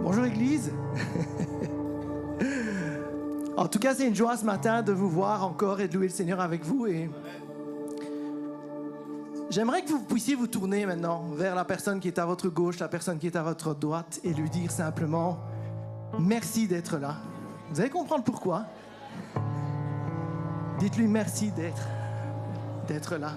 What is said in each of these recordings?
Bonjour Église. En tout cas, c'est une joie ce matin de vous voir encore et de louer le Seigneur avec vous. Et j'aimerais que vous puissiez vous tourner maintenant vers la personne qui est à votre gauche, la personne qui est à votre droite, et lui dire simplement merci d'être là. Vous allez comprendre pourquoi. Dites-lui merci d'être là.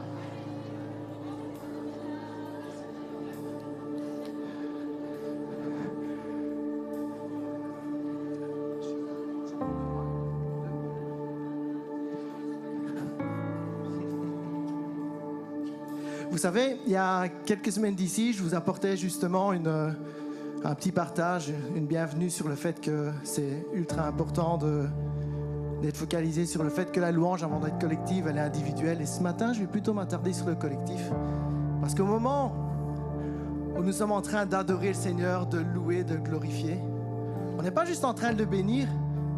Vous savez, il y a quelques semaines d'ici, je vous apportais justement un petit partage, une bienvenue sur le fait que c'est ultra important d'être focalisé sur le fait que la louange, avant d'être collective, elle est individuelle. Et ce matin, je vais plutôt m'attarder sur le collectif. Parce qu'au moment où nous sommes en train d'adorer le Seigneur, de le louer, de le glorifier, on n'est pas juste en train de le bénir,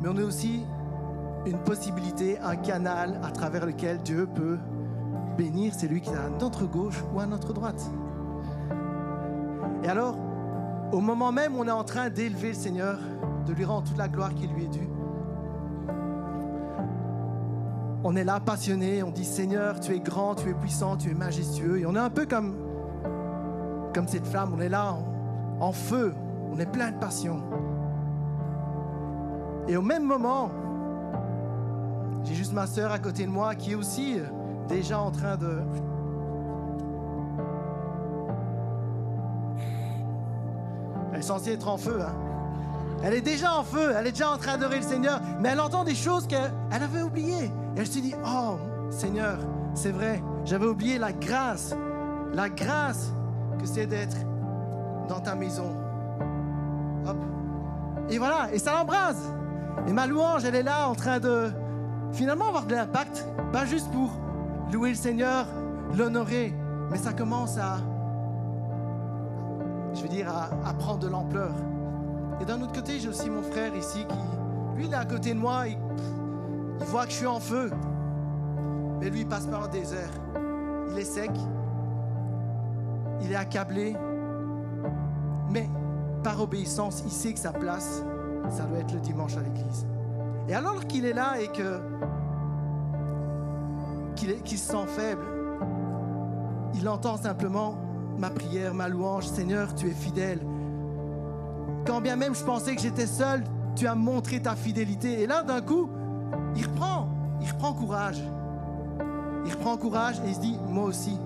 mais on a aussi une possibilité, un canal à travers lequel Dieu peut bénir celui qui est à notre gauche ou à notre droite. Et alors, au moment même où on est en train d'élever le Seigneur, de lui rendre toute la gloire qui lui est due, on est là passionné, on dit Seigneur, tu es grand, tu es puissant, tu es majestueux. Et on est un peu comme cette flamme, on est là en feu, on est plein de passion. Et au même moment, j'ai juste ma sœur à côté de moi qui est aussi déjà en train de... Elle est censée être en feu, hein? Elle est déjà en feu, elle est déjà en train d'adorer le Seigneur, mais elle entend des choses qu'elle avait oubliées. Et elle se dit, oh Seigneur, c'est vrai, j'avais oublié la grâce que c'est d'être dans ta maison. Hop. Et voilà, et ça l'embrase. Et ma louange, elle est là en train de finalement avoir de l'impact, pas juste pour louer le Seigneur, l'honorer, mais ça commence à prendre de l'ampleur. Et d'un autre côté, j'ai aussi mon frère ici qui, lui, il est à côté de moi, il voit que je suis en feu, mais lui, il passe par un désert. Il est sec, il est accablé, mais par obéissance, il sait que sa place, ça doit être le dimanche à l'église. Et alors qu'il est là et qu'il se sent faible, il entend simplement ma prière, ma louange. Seigneur, tu es fidèle. Quand bien même je pensais que j'étais seul, tu as montré ta fidélité. Et là, d'un coup, il reprend courage. Il reprend courage et il se dit, moi aussi,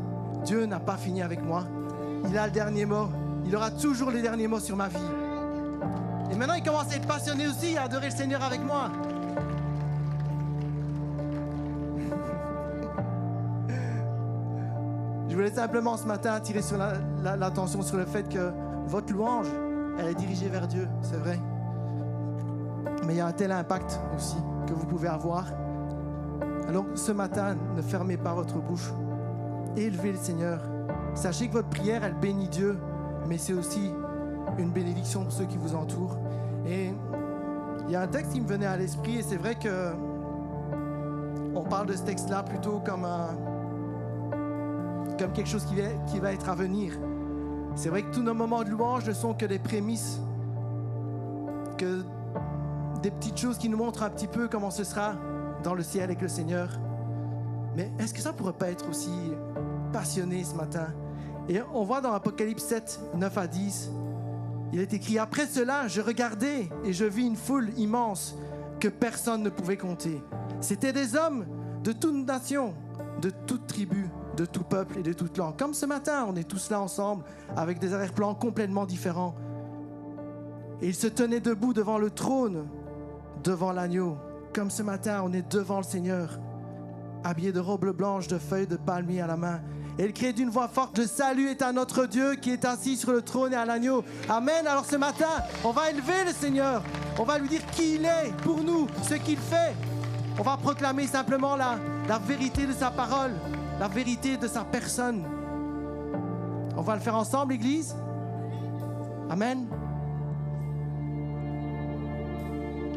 Dieu n'a pas fini avec moi. Il a le dernier mot. Il aura toujours les derniers mots sur ma vie. Et maintenant, il commence à être passionné aussi, à adorer le Seigneur avec moi. Je voulais simplement ce matin attirer sur l'attention sur le fait que votre louange, elle est dirigée vers Dieu, c'est vrai. Mais il y a un tel impact aussi que vous pouvez avoir. Alors ce matin, ne fermez pas votre bouche. Élevez le Seigneur. Sachez que votre prière, elle bénit Dieu, mais c'est aussi une bénédiction pour ceux qui vous entourent. Et il y a un texte qui me venait à l'esprit, et c'est vrai que on parle de ce texte-là plutôt comme quelque chose qui va être à venir. C'est vrai que tous nos moments de louange ne sont que des prémices, que des petites choses qui nous montrent un petit peu comment ce sera dans le ciel avec le Seigneur. Mais est-ce que ça ne pourrait pas être aussi passionné ce matin? Et on voit dans Apocalypse 7, 9 à 10, il est écrit « Après cela, je regardais et je vis une foule immense que personne ne pouvait compter. C'était des hommes de toute nation, de toute tribu, de tout peuple et de toute langue. » Comme ce matin, on est tous là ensemble avec des arrière-plans complètement différents. Et ils se tenaient debout devant le trône, devant l'agneau. Comme ce matin, on est devant le Seigneur, habillés de robes blanches, de feuilles de palmier à la main. Et il criait d'une voix forte, « Le salut est à notre Dieu qui est assis sur le trône et à l'agneau. » Amen. Alors ce matin, on va élever le Seigneur. On va lui dire qui il est pour nous, ce qu'il fait. On va proclamer simplement la vérité de sa parole, la vérité de sa personne. On va le faire ensemble, Église. Amen.